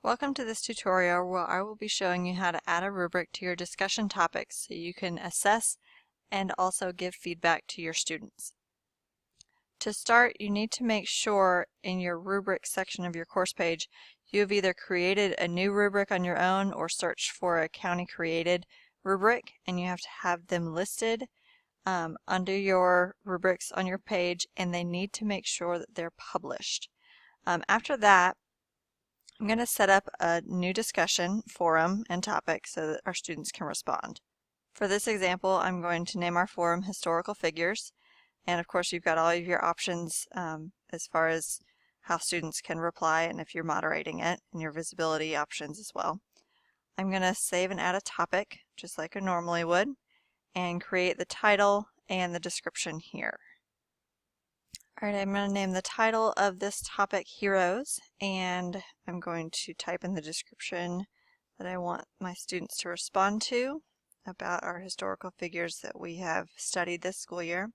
Welcome to this tutorial where I will be showing you how to add a rubric to your discussion topics so you can assess and also give feedback to your students. To start, you need to make sure in your rubric section of your course page you have either created a new rubric on your own or searched for a county created rubric, and you have to have them listed under your rubrics on your page, and they need to make sure that they're published. After that, I'm going to set up a new discussion forum and topic so that our students can respond. For this example, I'm going to name our forum Historical Figures, and of course you've got all of your options as far as how students can reply and if you're moderating it, and your visibility options as well. I'm going to save and add a topic just like I normally would and create the title and the description here. Alright, I'm going to name the title of this topic Heroes, and I'm going to type in the description that I want my students to respond to about our historical figures that we have studied this school year.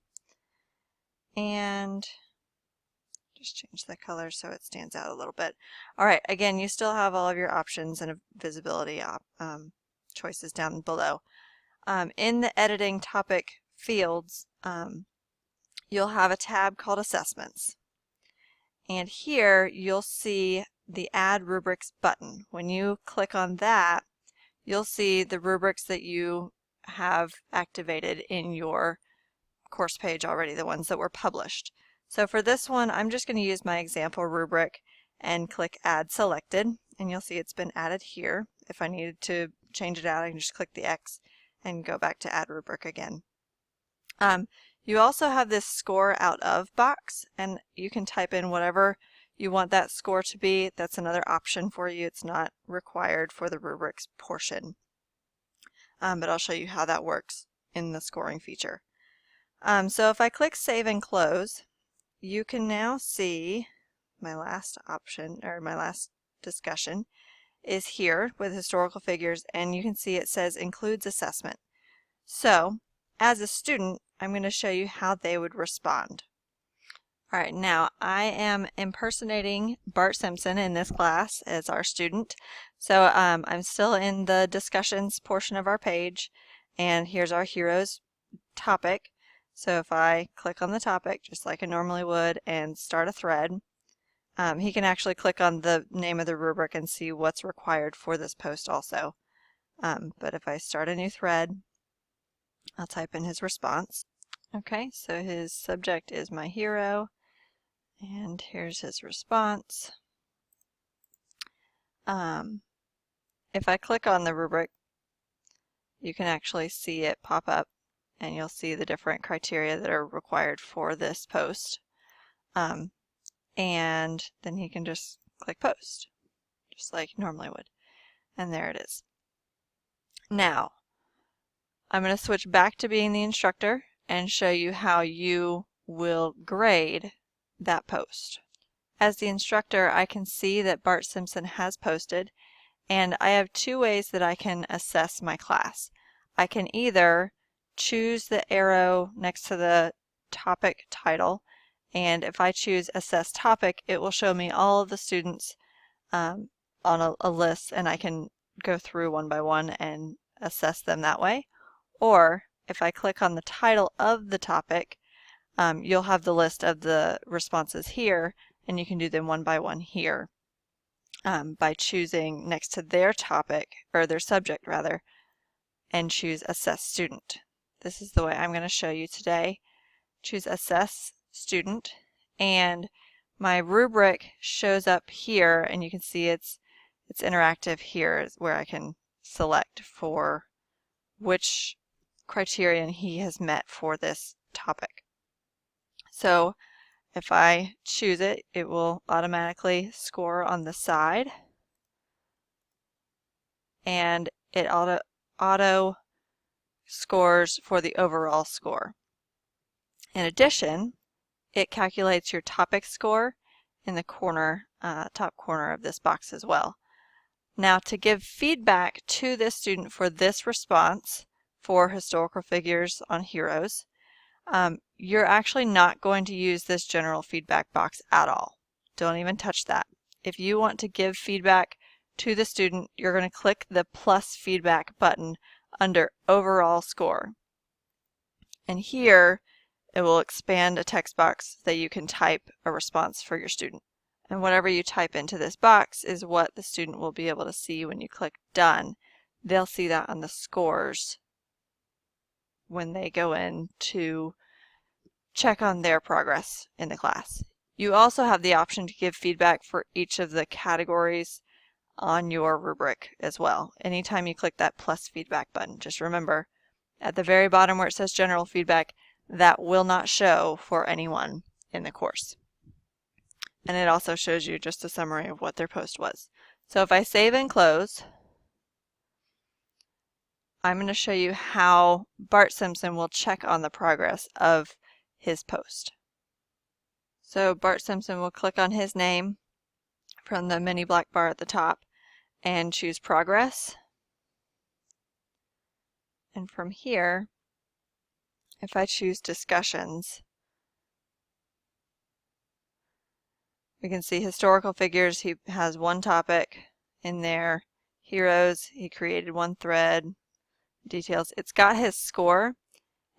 And just change the color so it stands out a little bit. Alright, again, you still have all of your options and visibility choices down below. In the editing topic fields, you'll have a tab called Assessments. And here you'll see the Add Rubrics button. When you click on that, you'll see the rubrics that you have activated in your course page already, the ones that were published. So for this one, I'm just going to use my example rubric and click Add Selected, and you'll see it's been added here. If I needed to change it out, I can just click the X and go back to Add Rubric again. You also have this score out of box, and you can type in whatever you want that score to be. That's another option for you. It's not required for the rubrics portion, but I'll show you how that works in the scoring feature. So if I click Save and Close, you can now see my last option, or my last discussion is here with historical figures, and you can see it says Includes Assessment. So as a student, I'm going to show you how they would respond. Alright, now I am impersonating Bart Simpson in this class as our student. So I'm still in the discussions portion of our page, and here's our heroes topic. So if I click on the topic just like I normally would and start a thread, he can actually click on the name of the rubric and see what's required for this post also. But if I start a new thread, I'll type in his response. Okay, so his subject is my hero, and here's his response. If I click on the rubric, you can actually see it pop up, and you'll see the different criteria that are required for this post. And then he can just click Post, just like you normally would. And there it is. Now, I'm going to switch back to being the instructor and show you how you will grade that post. As the instructor, I can see that Bart Simpson has posted, and I have two ways that I can assess my class. I can either choose the arrow next to the topic title, and if I choose Assess Topic, it will show me all of the students on a list, and I can go through one by one and assess them that way. Or if I click on the title of the topic, you'll have the list of the responses here, and you can do them one by one here by choosing next to their topic, or their subject rather, and choose Assess Student. This is the way I'm going to show you today. Choose Assess Student, and my rubric shows up here, and you can see it's interactive here where I can select for which criterion he has met for this topic. So if I choose it, it will automatically score on the side, and it auto scores for the overall score. In addition, it calculates your topic score in the corner, top corner of this box as well. Now, to give feedback to this student for this response for historical figures on heroes, you're actually not going to use this general feedback box at all. Don't even touch that. If you want to give feedback to the student, you're going to click the plus feedback button under overall score. And here it will expand a text box that you can type a response for your student. And whatever you type into this box is what the student will be able to see when you click done. They'll see that on the scores when they go in to check on their progress in the class. You also have the option to give feedback for each of the categories on your rubric as well. Anytime you click that plus feedback button, just remember at the very bottom where it says general feedback, that will not show for anyone in the course. And it also shows you just a summary of what their post was. So if I save and close, I'm going to show you how Bart Simpson will check on the progress of his post. So Bart Simpson will click on his name from the mini black bar at the top and choose progress. And from here, if I choose discussions, we can see historical figures. He has one topic in there. Heroes, he created one thread. Details, it's got his score,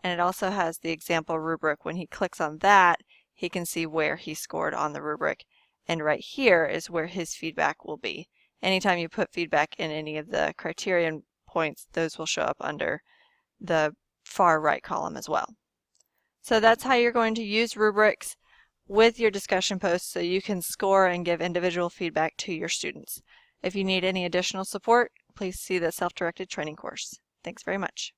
and it also has the example rubric. When he clicks on that, he can see where he scored on the rubric. And right here is where his feedback will be. Anytime you put feedback in any of the criterion points, those will show up under the far right column as well. So that's how you're going to use rubrics with your discussion posts so you can score and give individual feedback to your students. If you need any additional support, please see the self-directed training course. Thanks very much.